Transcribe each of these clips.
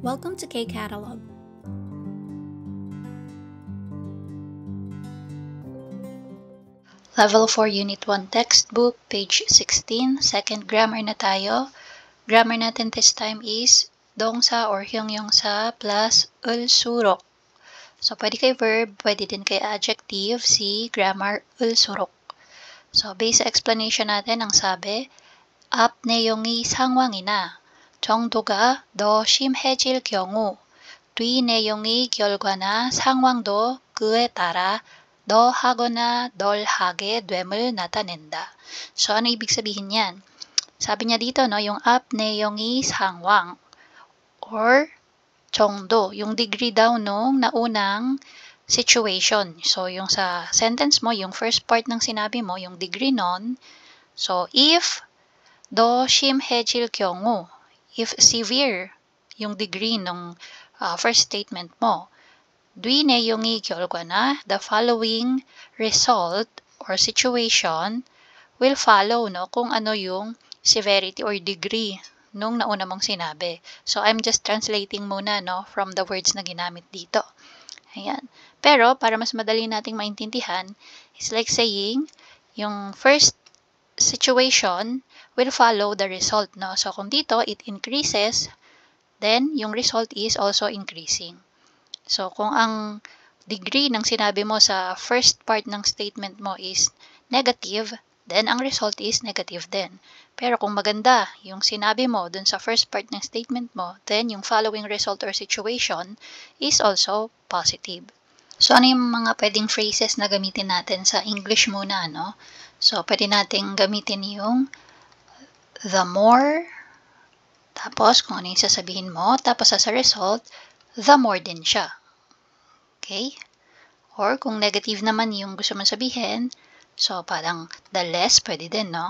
Welcome to K-Catalog. Level 4 Unit 1 Textbook, page 16, second grammar na tayo. Grammar natin this time is dongsa or hyungyongsa plus ulsurok. So, pwede kay verb, pwede din kay adjective, si grammar ulsurok. So, based sa explanation natin, ang sabi, 앞 내용이 상황이나 정도가 더 심해질 경우 뒤 내용의 결과나 상황도 그에 따라 더 하거나 덜 하게 됨을 나타낸다. So, ano ibig sabihin yan? Sabi niya dito, no, yung 앞 내용의 상황 or 정도, yung degree daw nung naunang situation. So, yung sa sentence mo, yung first part ng sinabi mo, yung degree nun. So, if 더 심해질 경우, if severe yung degree nung first statement mo, 뒤 내용의 결과나 the following result or situation will follow, no, kung ano yung severity or degree nung nauna mong sinabi. So, I'm just translating muna, no, from the words na ginamit dito. Ayan. Pero, para mas madali nating maintindihan, it's like saying, yung first situation will follow the result, no? So, kung dito, it increases, then, yung result is also increasing. So, kung ang degree ng sinabi mo sa first part ng statement mo is negative, then ang result is negative din. Pero kung maganda yung sinabi mo dun sa first part ng statement mo, then yung following result or situation is also positive. So, ano yung mga pwedeng phrases na gamitin natin sa English muna, no? So, pwede nating gamitin yung the more, tapos kung ano yung sasabihin mo, tapos as a result, the more din siya. Okay? Or kung negative naman yung gusto mong sabihin, so parang the less, pwede din, no?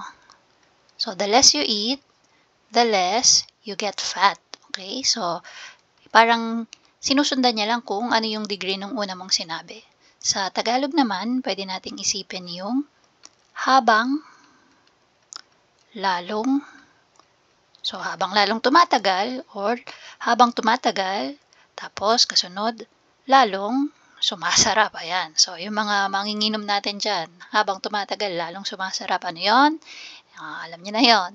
So, the less you eat, the less you get fat. Okay? So, parang sinusundan niya lang kung ano yung degree ng una mong sinabi. Sa Tagalog naman, pwede nating isipin yung habang lalong, so habang lalong tumatagal or habang tumatagal, tapos kasunod, lalong sumasarap. Ayan. So, yung mga manginginom natin dyan, habang tumatagal, lalong sumasarap. Ano yun? Alam niyo na yon.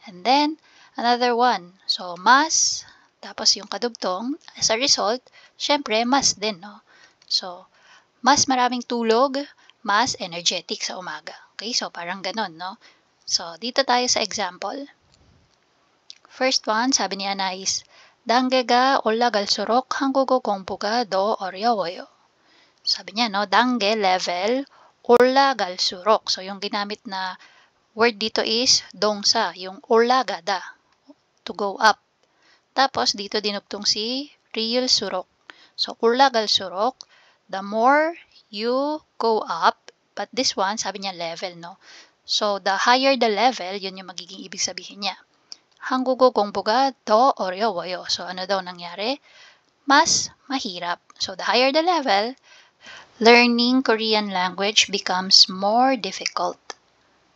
And then, another one. So, mas, tapos yung kadugtong, as a result, syempre, mas din, no? So, mas maraming tulog, mas energetic sa umaga. Okay? So, parang ganon, no? So, dito tayo sa example. First one, sabi ni Anais, 단계가 올라갈수록 한국어 공부가 더 어려워요. Sabi niya, no, 단계, level, 올라갈수록. So, yung ginamit na word dito is dongsa, yung 올라가다, to go up. Tapos, dito dinugtong si real surok. So, 올라갈수록, the more you go up, but this one, sabi niya level, no? So, the higher the level, yun yung magiging ibig sabihin niya. 한국어 공부가 더 어려워요. So, ano daw nangyari? Mas mahirap. So, the higher the level, learning Korean language becomes more difficult.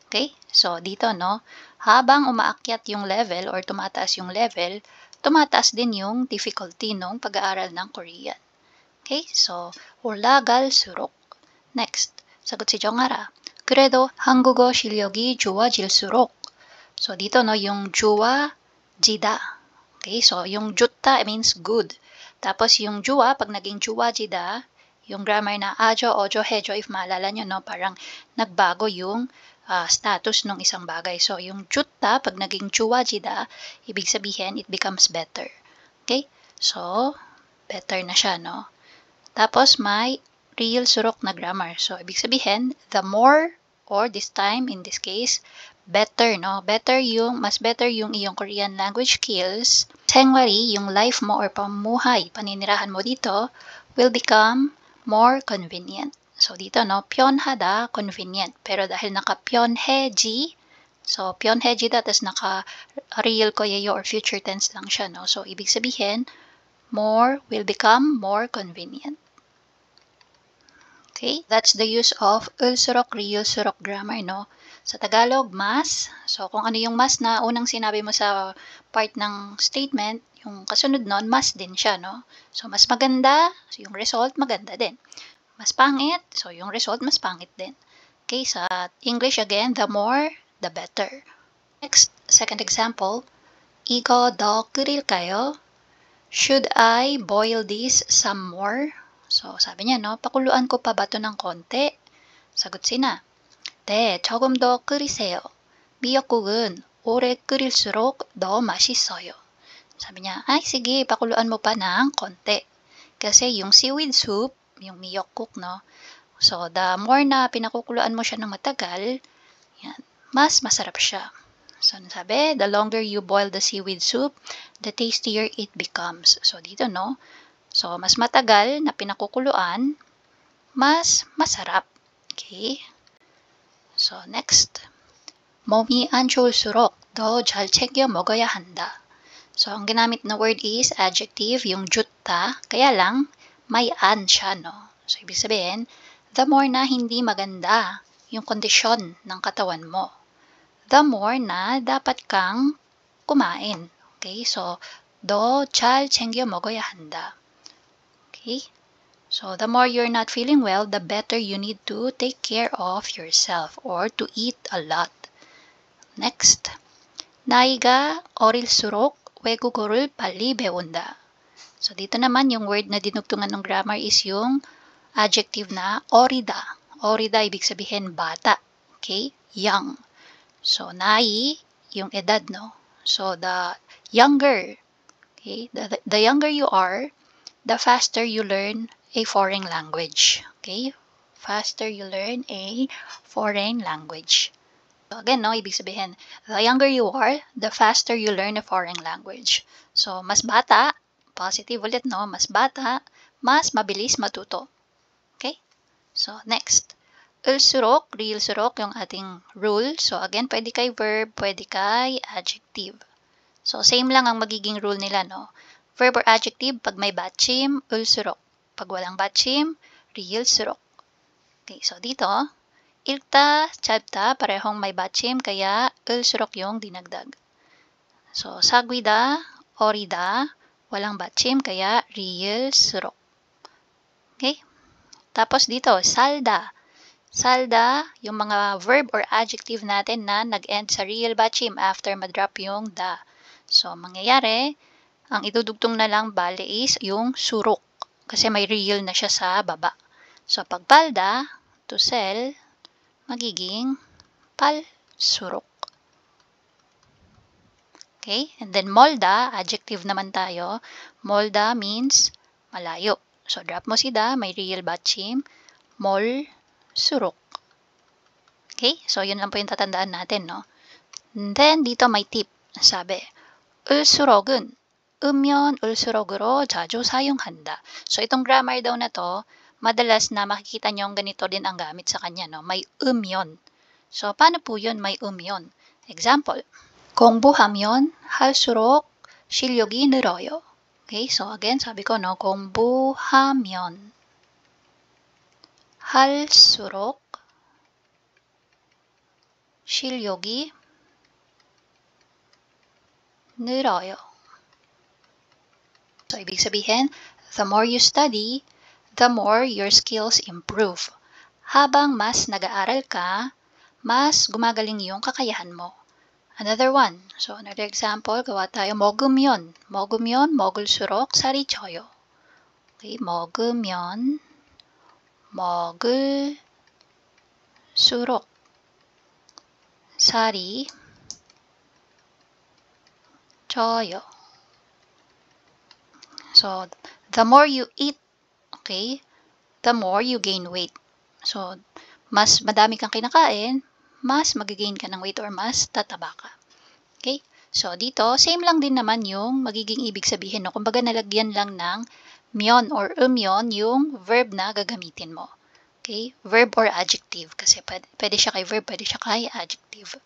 Okay? So, dito, no? Habang umaakyat yung level or tumataas yung level, tumataas din yung difficulty ng pag-aaral ng Korean. Okay? So, 올라갈수록. Next, sagot si Jongara. 그래도 한국어 실력이 좋아질수록. So, dito, no, yung 좋아지다. Okay? So, yung jutta means good. Tapos, yung jua, pag naging 좋아지다, yung grammar na ajo, ojo, hejo, if maalala nyo, no, parang nagbago yung status ng isang bagay. So, yung jutta, pag naging 좋아지다, ibig sabihin, it becomes better. Okay? So, better na siya, no? Tapos, may real surok na grammar. So, ibig sabihin, the more, or this time, in this case, better, no? Mas better yung iyong Korean language skills. 생활이, yung life mo or pamuhay, paninirahan mo dito, will become more convenient. So, dito, no? 편하다, convenient. Pero dahil naka-편해지, so, 편해지다, tapos naka-real koyeyo or future tense lang siya, no? So, ibig sabihin, more will become more convenient. Okay? That's the use of ulsurok, real surok grammar, no? Sa Tagalog, mas. So, kung ano yung mas na unang sinabi mo sa part ng statement, yung kasunod nun, mas din siya, no? So, mas maganda, so yung result, maganda din. Mas pangit, so yung result, mas pangit din. Okay, sa English again, the more, the better. Next, second example, 이거 더 끓일까요? Should I boil this some more? So, sabi niya, no, pakuluan ko pa ba ito ng konti? Sagot sina, 네, 조금 더 끓이세요. 미역국은 오래 끓일수록 더 맛있어요. Sabi niya, ay sige, pakuluan mo pa ng konti. Kasi yung seaweed soup, yung miyokguk, no? So, the more na pinakukuluan mo siya ng matagal, yan, mas masarap siya. So, sabi, the longer you boil the seaweed soup, the tastier it becomes. So, dito, no? So, mas matagal na pinakukuluan, mas masarap. Okay? So, next. 몸이 안 좋을수록 더 잘 챙겨 먹어야 한다. So, ang ginamit na word is adjective, yung jutta. Kaya lang, may an siya, no? So, ibig sabihin, the more na hindi maganda yung kondisyon ng katawan mo, the more na dapat kang kumain. Okay? So, 더 잘 챙겨 먹어야 한다. Okay? So, the more you're not feeling well, the better you need to take care of yourself or to eat a lot. Next, 나이가 어릴수록 외국어를 빨리 배운다. So, dito naman yung word na dinugtungan ng grammar is yung adjective na orida. Orida, ibig sabihin bata. Okay? Young. So, nai, yung edad, no? So, the younger, okay? The younger you are, the faster you learn a foreign language. Okay? Faster you learn a foreign language. So again, no, ibig sabihin, the younger you are, the faster you learn a foreign language. So, mas bata, positive ulit, no? Mas bata, mas mabilis matuto. Okay? So, next. Ulsurok, real surok, yung ating rule. So, again, pwede kay verb, pwede kay adjective. So, same lang ang magiging rule nila, no? Verb or adjective, pag may batchim, ulsurok. Pag walang batchim, real surok. Okay, so dito, ilta, chabta, parehong may batchim, kaya ulsurok yung dinagdag. So, sagwida, orida, walang batchim, kaya real surok. Okay? Tapos dito, salda. Salda, yung mga verb or adjective natin na nag-end sa real batchim after madrop yung da. So, mangyayari, ang idudugtong na lang bale is yung surok. Kasi may real na siya sa baba. So, pag palda, to sell, magiging palsurok. Okay? And then molda, adjective naman tayo. Molda means malayo. So, drop mo si da, may real batchim. Molsurok. Okay? So, yun lang po yung tatandaan natin, no? And then, dito may tip. Sabi, ulsurok은 음연 ulsurok으로 자주 사용한다. So, itong grammar daw na to, madalas na makikita nyo ganito din ang gamit sa kanya, no? May umyon. So, paano po yun may umyon? Example, 공부하면 할수록 실력이 늘어요. Okay, so again, sabi ko, no? 공부하면 할수록 실력이 늘어요. So, ibig sabihin, the more you study, the more your skills improve. Habang mas nag-aaral ka, mas gumagaling yung kakayahan mo. Another one. So, another example, gawa tayo, 먹으면. 먹으면 먹을수록 살이 쪄요. Okay, 먹으면 먹을수록 살이 쪄요. So, the more you eat, okay, the more you gain weight. So, mas madami kang kinakain, mas mag-gain ka ng weight or mas tataba ka. Okay? So, dito, same lang din naman yung magiging ibig sabihin. No? Kumbaga, nalagyan lang ng myon or umyon yung verb na gagamitin mo. Okay? Verb or adjective. Kasi pwede siya kay verb, pwede siya kay adjective.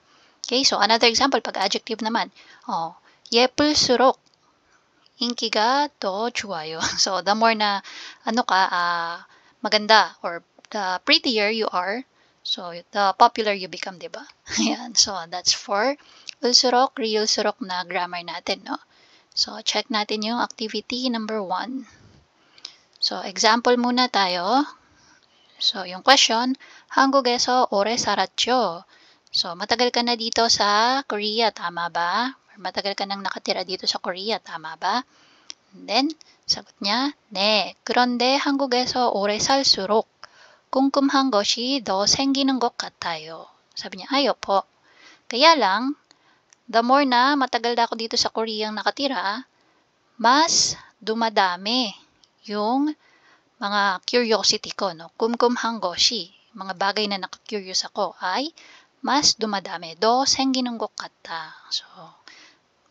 Okay? So, another example, pag adjective naman. Oh, 예쁠수록 인기가 더 좋아요. So, the more na maganda or the prettier you are, So, the popular you become, di ba? Ayan. So, that's for ulsurok, reulsurok na grammar natin, no? So, check natin yung activity number 1. So, example muna tayo. So, yung question, 한국에서 오래 살았죠? So, matagal ka na dito sa Korea, tama ba? Or matagal ka nang nakatira dito sa Korea, tama ba? And then, sagot niya, 네. 그런데 한국에서 오래 살수록 궁금한 것이 더 생기는 것 같아요. Sabi niya, ay, opo. Kaya lang, the more na matagal na ako dito sa Korea nakatira, mas dumadami yung mga curiosity ko, no? 궁금한 것이, mga bagay na naka-curious ako ay mas dumadami. 더 생기는 것 같다. So,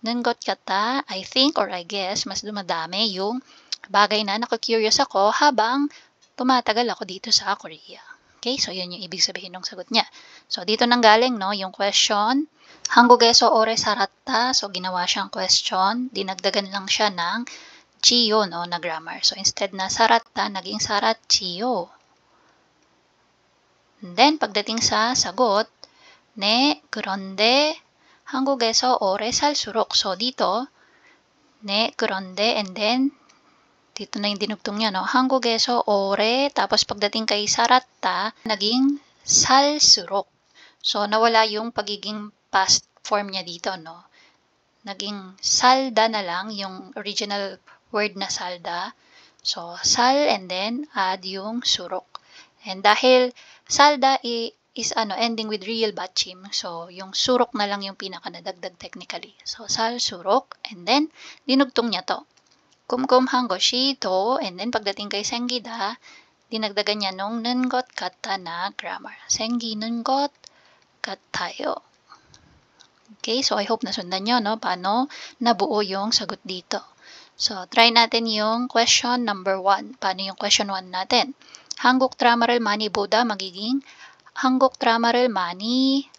는 것 같다, I think or I guess, mas dumadami yung bagay na naka-curious ako habang tumatagal ako dito sa Korea. Okay, so yun yung ibig sabihin ng sagot niya. So, dito nanggaling, no, yung question, 한국에서 오래 살았다. So, ginawa siyang question. Dinagdagan lang siya ng 지요, no, na grammar. So, instead na 살았다, naging 살았지요. And then, pagdating sa sagot, 네, 그런데 한국에서 오래 살수록. So, dito, 네, 그런데, and then, dito na yung dinugtong niya, no? 한국에서 오래, tapos pagdating kay 살았다, naging 살수록. So, nawala yung pagiging past form niya dito, no? Naging salda na lang, yung original word na salda. So, sal and then add yung surok. And dahil salda is ending with real batchim. So, yung surok na lang yung pinaka nadagdag technically. So, sal, surok, and then dinugtong niya to. 궁금한 것이 더, and then pagdating kay 생기다, dinagdagan niya nung 는 것 같다 na grammar. 생기는 것 같아요. Okay, so I hope nasundan nyo, no? Paano nabuo yung sagot dito. So, try natin yung question number 1. Paano yung question 1 natin? 한국 드라마를 많이 보다 magiging 한국 드라마를 많이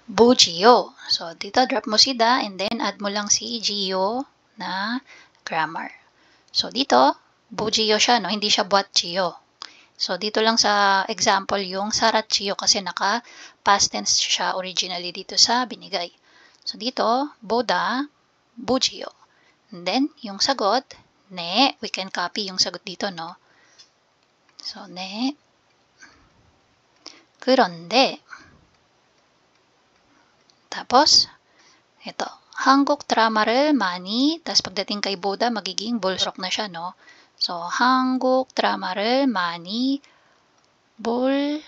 보지요. So, dito drop mo si da and then add mo lang si 지요 na grammar. So, dito, 보지요 siya, no? Hindi siya 보았지요. So, dito lang sa example yung 살았지요 kasi naka past tense siya originally dito sa binigay. So, dito, 보다, 보지요. And then, yung sagot, 네, we can copy yung sagot dito, no? So, 네. 그런데, tapos, ito, 한국 드라마를 많이, tapos pagdating kay 보다, magiging 볼수록 na siya, no? So, 한국 드라마를 많이 볼수록.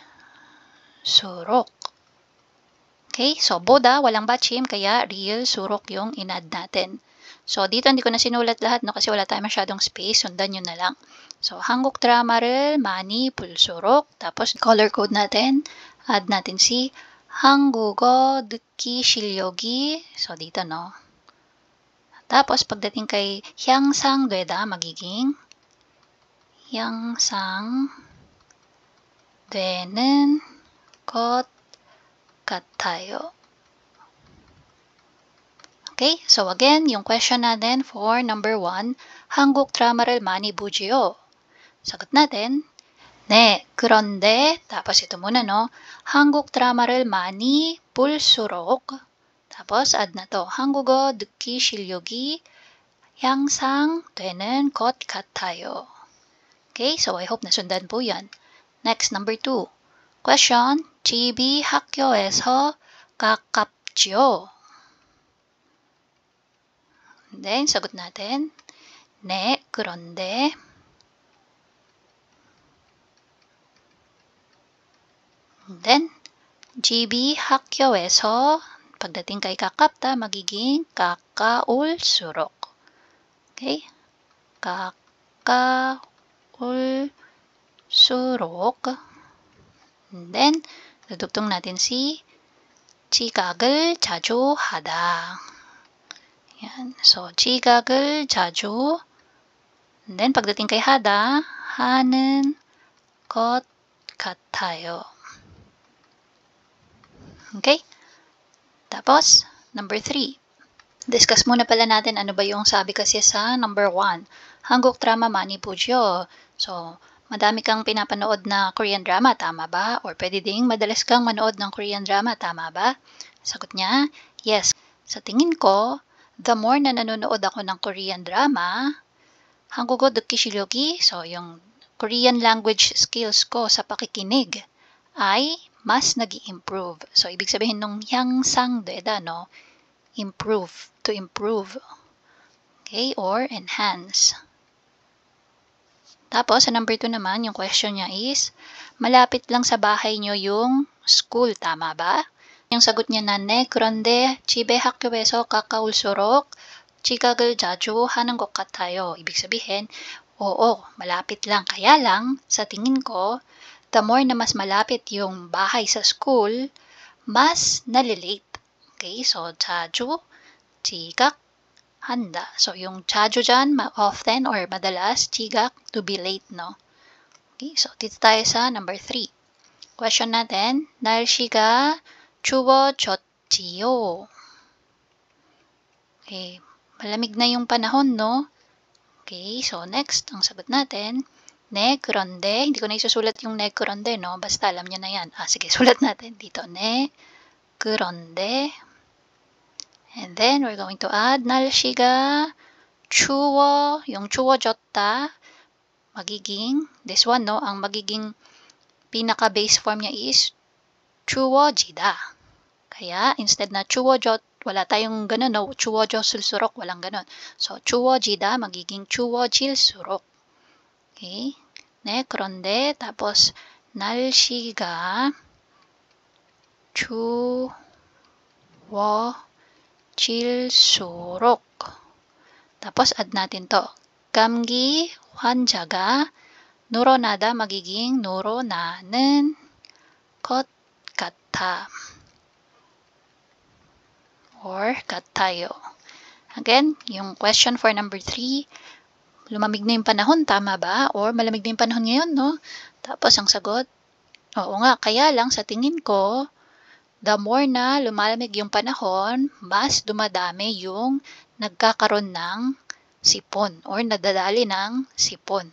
Okay, so 보다, walang batchim, kaya real, surok yung inad natin. So, dito hindi ko na sinulat lahat, no? Kasi wala tayong masyadong space. Sundan nyo na lang. So, 한국 드라마를 많이 볼수록. Tapos, color code natin. Add natin si 한국어 듣기 실력이. So, dito, no? Tapos, pagdating kay 향상되다, magiging 향상되는 것 같아요. Okay, so again, yung question natin for number 1, 한국 드라마를 많이 보지요? 사got natin, 네, 그런데, tapos ito muna, no? 한국 드라마를 많이 볼수록, tapos add na to, 한국어 듣기 실력이 향상되는 것 같아요. Okay, so I hope nasundan po yan. Next, number 2. Question, 집이 학교에서 가깝지요? Then, sagot natin, 네, 그런데, then, 집이 학교에서, pagdating kay kakapta, magiging kakaulsurok. Okay? Kakaulsurok. And then, dudugtong natin si 지각을 자주 하다. Yan. So, 지각을 자주. And then, pagdating kay hada, 하는 것 같아요. Okay? Tapos, number 3. Discuss muna pala natin ano ba yung sabi kasi sa number 1. 한국 드라마 많이 보죠? So, madami kang pinapanood na Korean drama, tama ba? Or pwede ding madalas kang manood ng Korean drama, tama ba? Sagot niya, yes. Sa tingin ko, the more na nanonood ako ng Korean drama, 한국어 듣기 실력이, so yung Korean language skills ko sa pakikinig ay mas nag-i-improve. So, ibig sabihin nung 향상 되다, no? Improve, to improve. Okay, or enhance. Tapos, sa number 2 naman, yung question niya is, malapit lang sa bahay nyo yung school, tama ba? Yung sagot niya na, 네, 그런데 집에 학교에서 가까울수록 지각을 자주 하는 것 같아요. Ibig sabihin, oo, malapit lang. Kaya lang, sa tingin ko, the more na mas malapit yung bahay sa school, mas nalilate. Okay, so 자주, 지각, handa. So, yung 자주 dyan, often or madalas, 지각, to be late, no? Okay, so dito tayo sa number 3. Question natin, 날씨가 추워졌지요. Okay, malamig na yung panahon, no? Okay, so next, ang sagot natin, 네, 그런데, hindi ko na isusulat yung 네, 그런데, no? Basta alam nyo na yan. Sige, sulat natin dito. 네, 그런데, and then we're going to add, 날씨가 추워, yung 추워졌다, magiging, this one, no? Ang magiging pinaka-base form niya is 추워지다. Kaya, instead na 추워졌, wala tayong ganun, no? 추워졌을수록, walang ganun. So, 추워지다, magiging 추워질수록. Okay? 네, 그런데, tapos, 날씨가 추워질수록. Tapos, add natin to. 감기 환자가 늘어나다, magiging 늘어나는 것 같아. Or 같아요. Again, yung question for number 3, lumamig na yung panahon, tama ba? Or malamig na yung panahon ngayon, no? Tapos ang sagot, oo nga, kaya lang sa tingin ko, the more na lumalamig yung panahon, mas dumadami yung nagkakaroon ng sipon or nadadali ng sipon.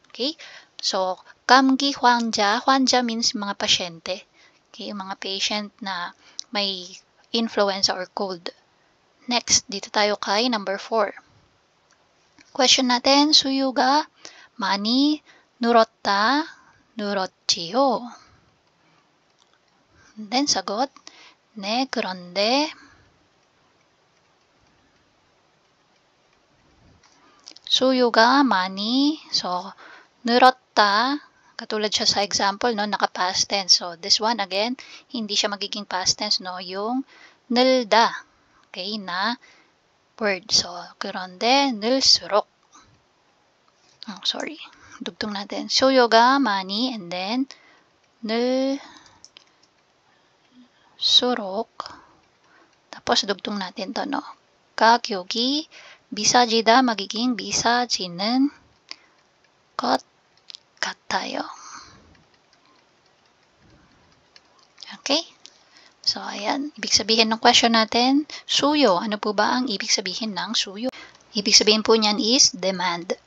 Okay? So, 감기 환자, 환자 means mga pasyente. Okay? Mga patient na may influenza or cold. Next, dito tayo kay number 4. Question natin, 수유가 많이 늘었다, 늘었지요. Then, sagot, 네, 그런데 수유가 많이, so, 늘었다, katulad siya sa example, no, naka-past tense. So, this one, again, hindi siya magiging past tense, no, yung 늘다, okay, na word. So, 그런데 늘수록. Oh, sorry. Dugtong natin. 수요가 많이, and then, 늘수록. Tapos, dugtong natin to, no. 가격이 비싸지다, magiging 비싸지는 것 같아요. Okay? So, ayan. Ibig sabihin ng question natin, suyo. Ano po ba ang ibig sabihin ng suyo? Ibig sabihin po niyan is demand.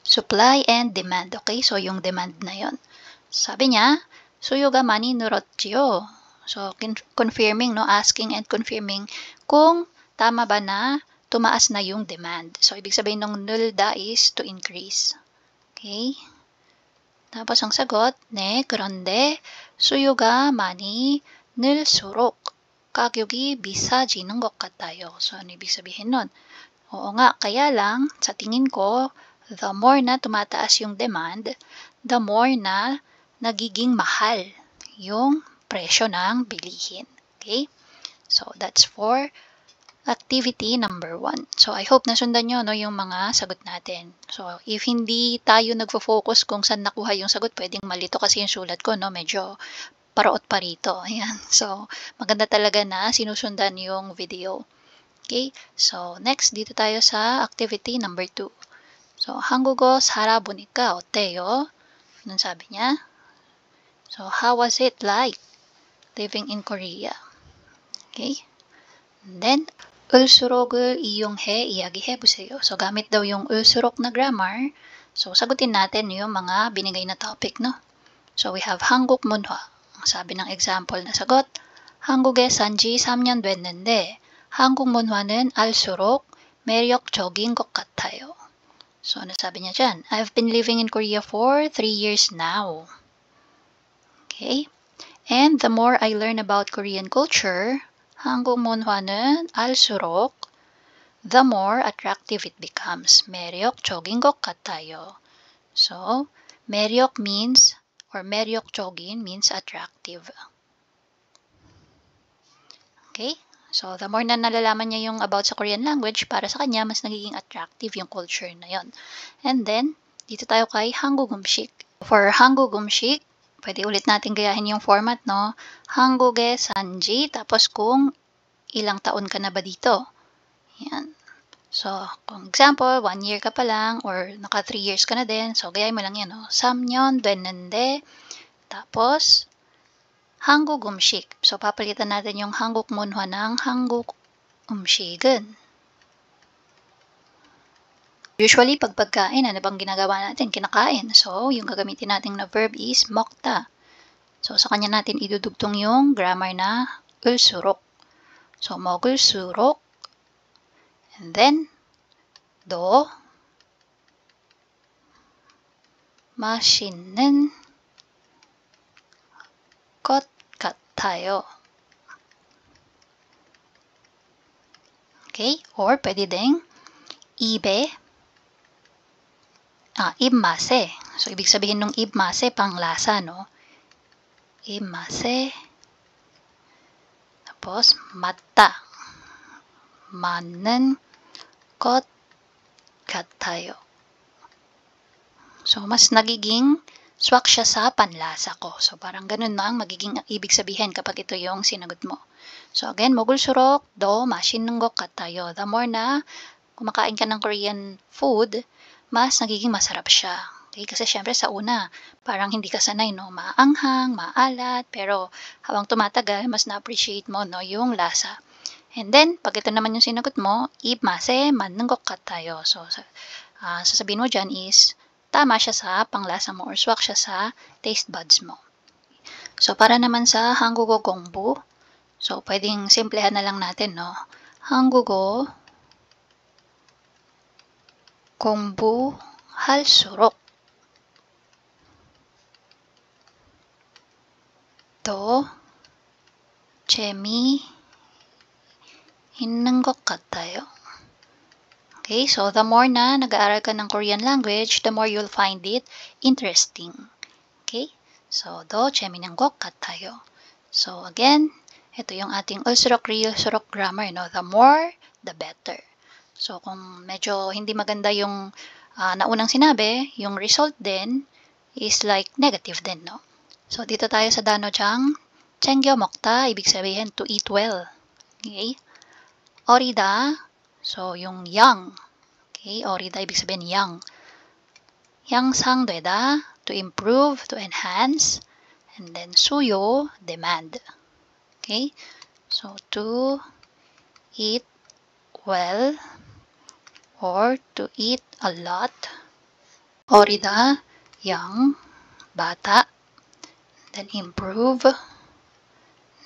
Supply and demand. Okay? So, yung demand na yon. Sabi niya, suyo가 많이 늘었지요. So, confirming, no? Asking and confirming kung tama ba na tumaas na yung demand. So, ibig sabihin ng 늘다 is to increase. Okay? Tapos ang sagot, 네, 그런데 수요가 많이 늘수록 가격이 비싸지는 것 같아요. So, ano ibig sabihin nun? Oo nga, kaya lang, sa tingin ko, the more na tumataas yung demand, the more na nagiging mahal yung presyo ng bilihin. Okay? So, that's for activity number 1. So, I hope nasundan nyo, no, yung mga sagot natin. So, if hindi tayo nagfo-focus kung saan nakuha yung sagot, pwedeng malito kasi yung sulat ko, no? Medyo paraot pa rito. Ayan. So, maganda talaga na sinusundan yung video. Okay? So, next, dito tayo sa activity number 2. So, 한국어 살아보니까 어때요? Anong sabi niya? So, how was it like living in Korea? Okay? And then, 을수록을 이용해 이야기해보세요. So, gamit daw yung 을수록 na grammar. So, sagutin natin yung mga binigay na topic, no? So, we have 한국 문화. Ang sabi ng example na sagot, 한국에 산 지 3년 됐는데 한국 문화는 알수록 매력적인 것 같아요. So, ano sabi niya dyan? I've been living in Korea for 3 years now. Okay? And the more I learn about Korean culture, 한국 문화는 알수록 the more attractive it becomes. 매력적인 것 같아요. So, 매력 means, or 매력적인 means attractive. Okay? So, the more na nalalaman niya yung about sa Korean language, para sa kanya, mas nagiging attractive yung culture na yon. And then, dito tayo kay 한국 음식. For 한국 음식, pwede ulit natin gayahin yung format, no? 한국에 산지, tapos kung ilang taon ka na ba dito. Yan. So, kung example, 1 year ka pa lang or naka 3 years ka na din. So, gayahin mo lang yan, no? 3년 됐는데, tapos, 한국 음식. So, papalitan natin yung 한국 문화 ng 한국 음식은. Usually, pag pagkain, ano bang ginagawa natin? Kinakain. So, yung gagamitin natin na verb is 먹다. So, sa kanya natin idudugtong yung grammar na 을수록. So, 먹을수록. And then, 더 맛있는 것 같아요. Okay? Or, pwede ding 입맛에. So, ibig sabihin nung 입맛에, panglasa, no? 입맛에. Tapos, 맞다. 맞는 것 같아요. So, mas nagiging swak siya sa panlasa ko. So, parang ganun na ang magiging ibig sabihin kapag ito yung sinagot mo. So, again, 먹을수록 더 맛있는 것 같아요. The more na kumakain ka ng Korean food, mas nagiging masarap siya. Okay? Kasi syempre sa una, parang hindi ka sanay, no? Maanghang, maalat, pero habang tumatagal, mas na-appreciate mo, no, yung lasa. And then, pag ito naman yung sinagot mo, 입맛에 맞는 것 같아요. So, sasabihin mo dyan is, tama siya sa panglasa mo or swak siya sa taste buds mo. So, para naman sa 한국어 공부, so, pwedeng simplehan na lang natin, no? 한국어 공부할수록 더 재미있는 것 같아요. Okay, so the more na nag-aaral ka ng Korean language, the more you'll find it interesting. Okay, so 더 재미있는 것 같아요. So again, ito yung ating 을수록, 리을수록 grammar, no? The more, the better. So kung medyo hindi maganda yung naunang sinabi, yung result din is like negative din, no? So dito tayo sa 단어장 챙겨 먹다, ibig sabihin to eat well. Okay? 어리다, so yung young. Okay? 어리다, ibig sabihin young. 향상되다, to improve, to enhance. And then 수요, demand. Okay? So to eat well or to eat a lot. 어리다, young, bata. Then improve.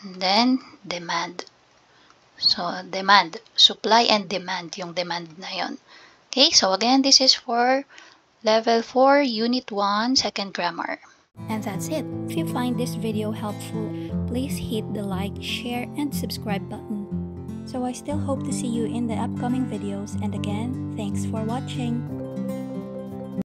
And then demand. So, demand. Supply and demand. Yung demand na yon. Okay, so again, this is for Level 4, Unit 1, Second Grammar. And that's it. If you find this video helpful, please hit the like, share, and subscribe button. So I still hope to see you in the upcoming videos, and again, thanks for watching.